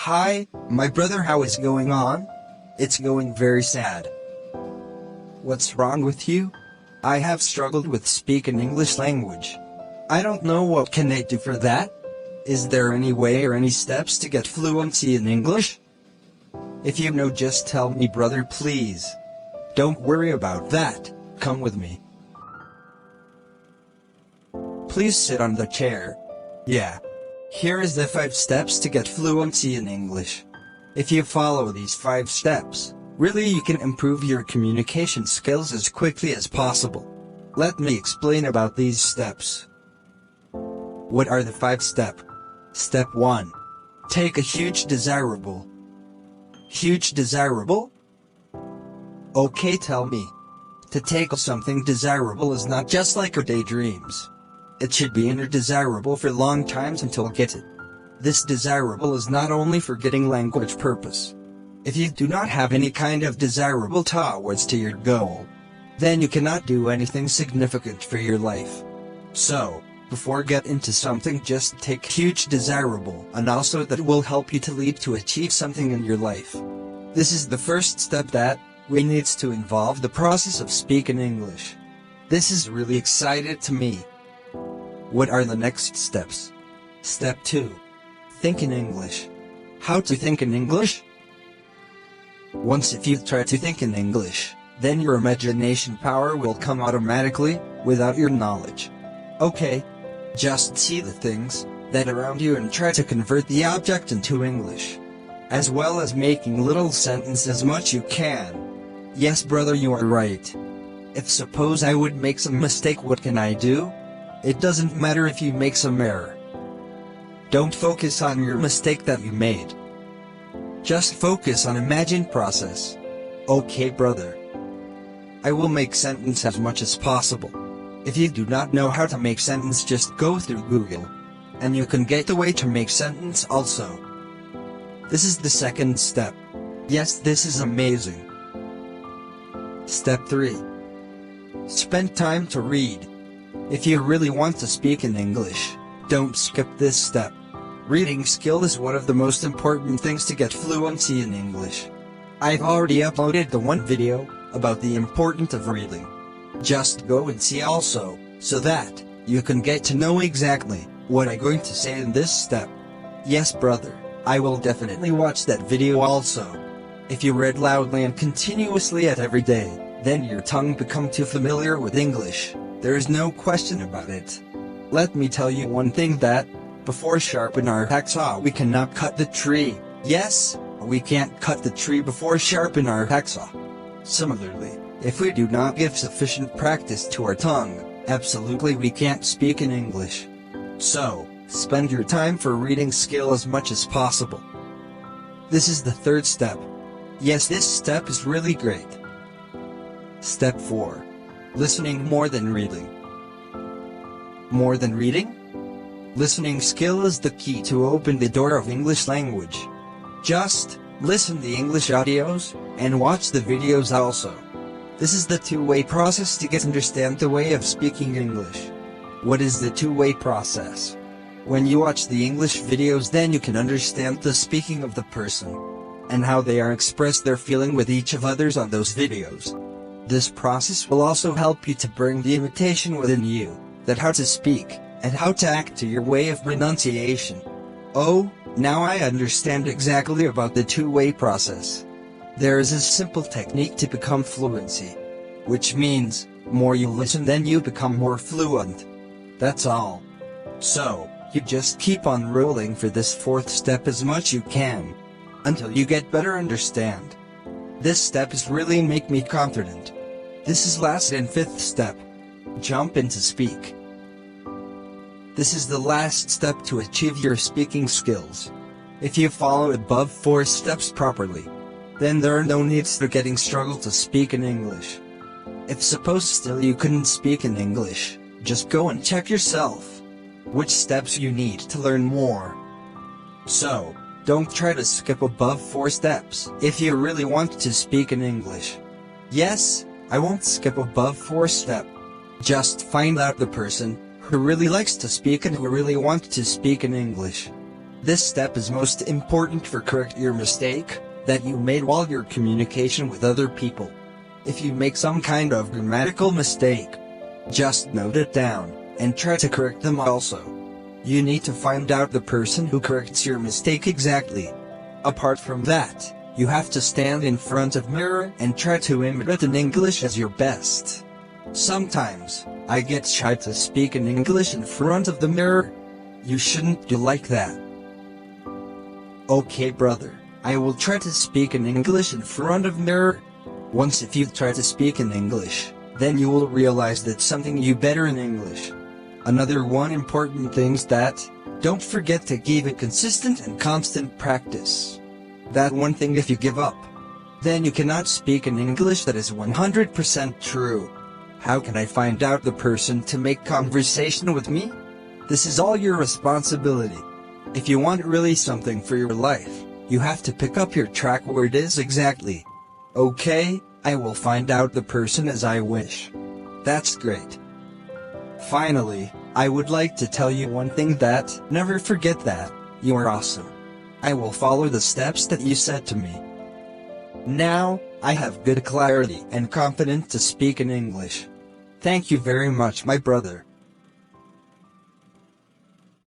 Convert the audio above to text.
Hi, my brother, how is going on? It's going very sad. What's wrong with you? I have struggled with speaking English language. I don't know what can I do for that. Is there any way or any steps to get fluency in English? If you know, just tell me, brother, please. Don't worry about that, come with me. Please sit on the chair. Yeah. Here is the 5 steps to get fluency in English. If you follow these 5 steps, really you can improve your communication skills as quickly as possible. Let me explain about these steps. What are the 5 steps? Step 1. Take a huge desirable. Huge desirable? Okay, tell me. To take something desirable is not just like your daydreams. It should be inner desirable for long times until get it. This desirable is not only for getting language purpose. If you do not have any kind of desirable towards to your goal, then you cannot do anything significant for your life. So, before get into something, just take huge desirable, and also that will help you to lead to achieve something in your life. This is the first step that we needs to involve the process of speaking English. This is really excited to me. What are the next steps? Step 2. Think in English. How to think in English? Once if you try to think in English, then your imagination power will come automatically, without your knowledge. Okay. Just see the things that around you and try to convert the object into English. As well as making little sentences as much you can. Yes, brother, you are right. If suppose I would make some mistake, what can I do? It doesn't matter if you make some error. Don't focus on your mistake that you made. Just focus on imagine process. Okay, brother. I will make sentence as much as possible. If you do not know how to make sentence, just go through Google. And you can get the way to make sentence also. This is the second step. Yes, this is amazing. Step 3. Spend time to read. If you really want to speak in English, don't skip this step. Reading skill is one of the most important things to get fluency in English. I've already uploaded the one video about the importance of reading. Just go and see also, so that you can get to know exactly what I'm going to say in this step. Yes, brother, I will definitely watch that video also. If you read loudly and continuously at every day, then your tongue become too familiar with English. There is no question about it. Let me tell you one thing, that before sharpen our hacksaw we cannot cut the tree. Yes, we can't cut the tree before sharpen our hacksaw. Similarly, if we do not give sufficient practice to our tongue, absolutely we can't speak in English. So, spend your time for reading skill as much as possible. This is the third step. Yes, this step is really great. Step 4. Listening more than reading. More than reading? Listening skill is the key to open the door of English language. Just listen the English audios, and watch the videos also. This is the two-way process to get understand the way of speaking English. What is the two-way process? When you watch the English videos, then you can understand the speaking of the person, and how they are express their feeling with each of others on those videos. This process will also help you to bring the imitation within you, that how to speak, and how to act to your way of pronunciation. Oh, now I understand exactly about the two-way process. There is a simple technique to become fluency. Which means, more you listen then you become more fluent. That's all. So, you just keep on rolling for this 4th step as much you can. Until you get better understand. This step is really make me confident. This is last and 5th step. Jump into speak. This is the last step to achieve your speaking skills. If you follow above 4 steps properly, then there are no needs for getting struggle to speak in English. If suppose still you couldn't speak in English, just go and check yourself which steps you need to learn more. So, don't try to skip above 4 steps if you really want to speak in English. Yes, I won't skip above 4 steps. Just find out the person who really likes to speak and who really wants to speak in English. This step is most important for correct your mistake that you made while your communication with other people. If you make some kind of grammatical mistake, just note it down, and try to correct them also. You need to find out the person who corrects your mistake exactly. Apart from that, you have to stand in front of mirror and try to imitate in English as your best. Sometimes, I get shy to speak in English in front of the mirror. You shouldn't do like that. Okay brother, I will try to speak in English in front of mirror. Once if you try to speak in English, then you will realize that something you better in English. Another one important thing is that, don't forget to give it consistent and constant practice. That one thing if you give up, then you cannot speak in English that is 100% true. How can I find out the person to make conversation with me? This is all your responsibility. If you want really something for your life, you have to pick up your track where it is exactly. Okay, I will find out the person as I wish. That's great. Finally, I would like to tell you one thing that, never forget that, you are awesome. I will follow the steps that you said to me. Now, I have good clarity and confidence to speak in English. Thank you very much my brother.